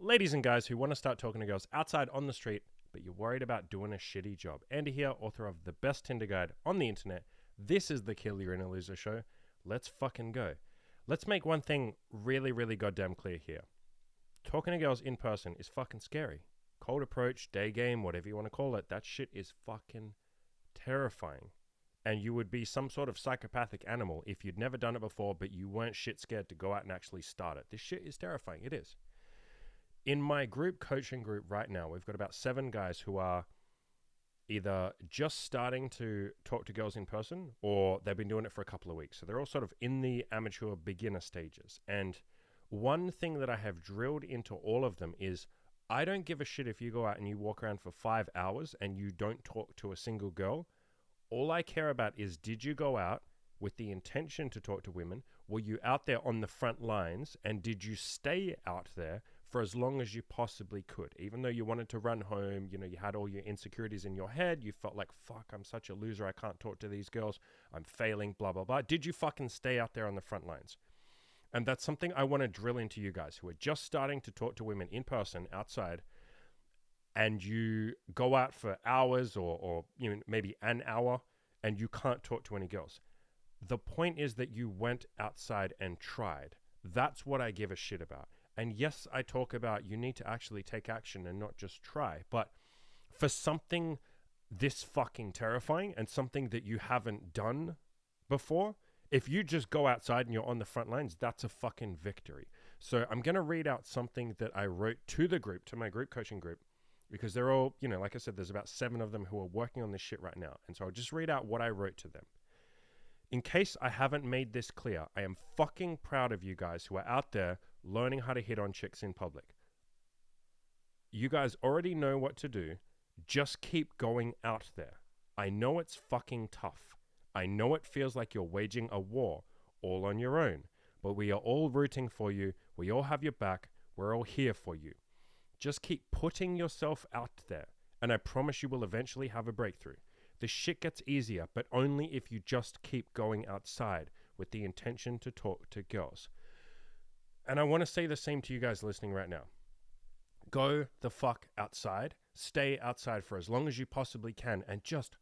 Ladies and guys who want to start talking to girls outside on the street, but you're worried about doing a shitty job. Andy here, author of the best Tinder guide on the internet. This is the Kill You're in a Loser show. Let's fucking go. Let's make one thing really, really goddamn clear here. Talking to girls in person is fucking scary. Cold approach, day game, whatever you want to call it, that shit is fucking terrifying. And you would be some sort of psychopathic animal if you'd never done it before, but you weren't shit scared to go out and actually start it. This shit is terrifying. It is. In my group coaching group right now, we've got about 7 guys who are either just starting to talk to girls in person or they've been doing it for a couple of weeks. So they're all sort of in the amateur beginner stages. And one thing that I have drilled into all of them is I don't give a shit if you go out and you walk around for 5 hours and you don't talk to a single girl. All I care about is, did you go out with the intention to talk to women? Were you out there on the front lines? And did you stay out there for as long as you possibly could? Even though you wanted to run home, you had all your insecurities in your head. You felt like, fuck, I'm such a loser. I can't talk to these girls. I'm failing, blah, blah, blah. Did you fucking stay out there on the front lines? And that's something I want to drill into you guys who are just starting to talk to women in person outside, and you go out for hours or maybe an hour and you can't talk to any girls. The point is that you went outside and tried. That's what I give a shit about. And yes, I talk about you need to actually take action and not just try. But for something this fucking terrifying and something that you haven't done before, if you just go outside and you're on the front lines, that's a fucking victory. So I'm going to read out something that I wrote to the group, to my group coaching group, because they're all, like I said, there's about 7 of them who are working on this shit right now. And so I'll just read out what I wrote to them. In case I haven't made this clear, I am fucking proud of you guys who are out there learning how to hit on chicks in public. You guys already know what to do. Just keep going out there. I know it's fucking tough. I know it feels like you're waging a war all on your own, but we are all rooting for you. We all have your back. We're all here for you. Just keep putting yourself out there, and I promise you will eventually have a breakthrough. The shit gets easier, but only if you just keep going outside with the intention to talk to girls. And I want to say the same to you guys listening right now. Go the fuck outside. Stay outside for as long as you possibly can and just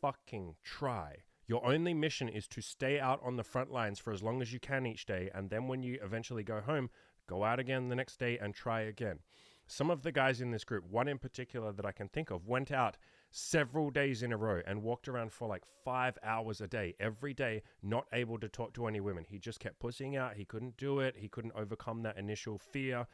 fucking try. Your only mission is to stay out on the front lines for as long as you can each day, and then when you eventually go home, go out again the next day and try again. Some of the guys in this group, one in particular that I can think of, went out several days in a row and walked around for like 5 hours a day, every day, not able to talk to any women. He just kept pussing out. He couldn't do it. He couldn't overcome that initial fear.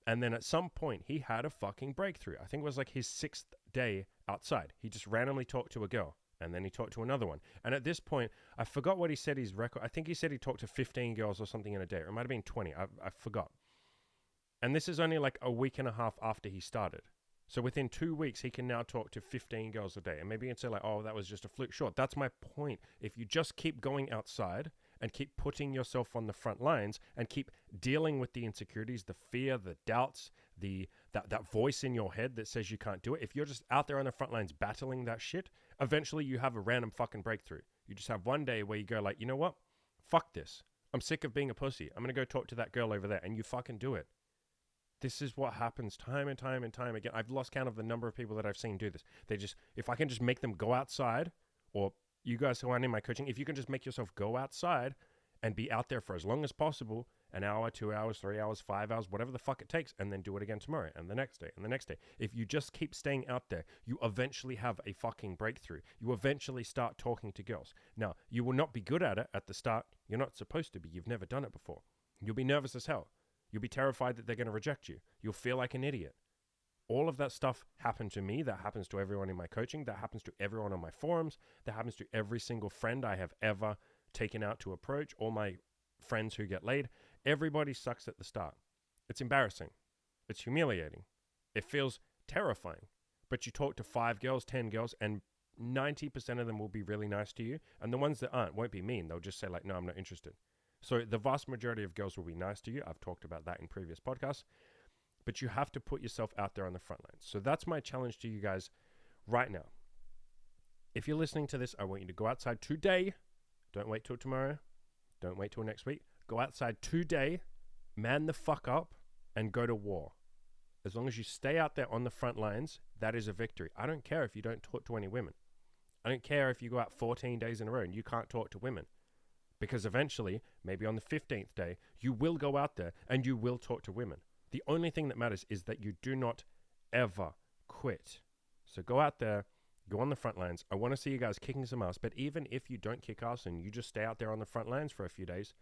And then at some point, he had a fucking breakthrough. I think it was like his 6th day outside. He just randomly talked to a girl, and then he talked to another one. And at this point, I forgot what he said his record. I think he said he talked to 15 girls or something in a day. Or it might have been 20. I forgot. And this is only like a week and a half after he started. So within 2 weeks, he can now talk to 15 girls a day. And maybe you can say like, oh, that was just a fluke. Sure, that's my point. If you just keep going outside and keep putting yourself on the front lines and keep dealing with the insecurities, the fear, the doubts, that voice in your head that says you can't do it. If you're just out there on the front lines battling that shit, eventually you have a random fucking breakthrough. You just have one day where you go like, you know what? Fuck this. I'm sick of being a pussy. I'm going to go talk to that girl over there. And you fucking do it. This is what happens time and time and time again. I've lost count of the number of people that I've seen do this. They just, if I can just make them go outside, or you guys who aren't in my coaching, if you can just make yourself go outside and be out there for as long as possible, an hour, 2 hours, 3 hours, 5 hours, whatever the fuck it takes, and then do it again tomorrow and the next day and the next day. If you just keep staying out there, you eventually have a fucking breakthrough. You eventually start talking to girls. Now, you will not be good at it at the start. You're not supposed to be. You've never done it before. You'll be nervous as hell. You'll be terrified that they're going to reject you. You'll feel like an idiot. All of that stuff happened to me. That happens to everyone in my coaching. That happens to everyone on my forums. That happens to every single friend I have ever taken out to approach. All my friends who get laid. Everybody sucks at the start. It's embarrassing. It's humiliating. It feels terrifying. But you talk to 5 girls, 10 girls, and 90% of them will be really nice to you. And the ones that aren't won't be mean. They'll just say like, no, I'm not interested. So the vast majority of girls will be nice to you. I've talked about that in previous podcasts. But you have to put yourself out there on the front lines. So that's my challenge to you guys right now. If you're listening to this, I want you to go outside today. Don't wait till tomorrow. Don't wait till next week. Go outside today, man the fuck up, and go to war. As long as you stay out there on the front lines, that is a victory. I don't care if you don't talk to any women. I don't care if you go out 14 days in a row and you can't talk to women. Because eventually, maybe on the 15th day, you will go out there and you will talk to women. The only thing that matters is that you do not ever quit. So go out there, go on the front lines. I want to see you guys kicking some ass. But even if you don't kick ass and you just stay out there on the front lines for a few days,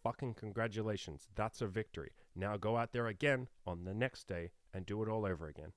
fucking congratulations. That's a victory. Now go out there again on the next day and do it all over again.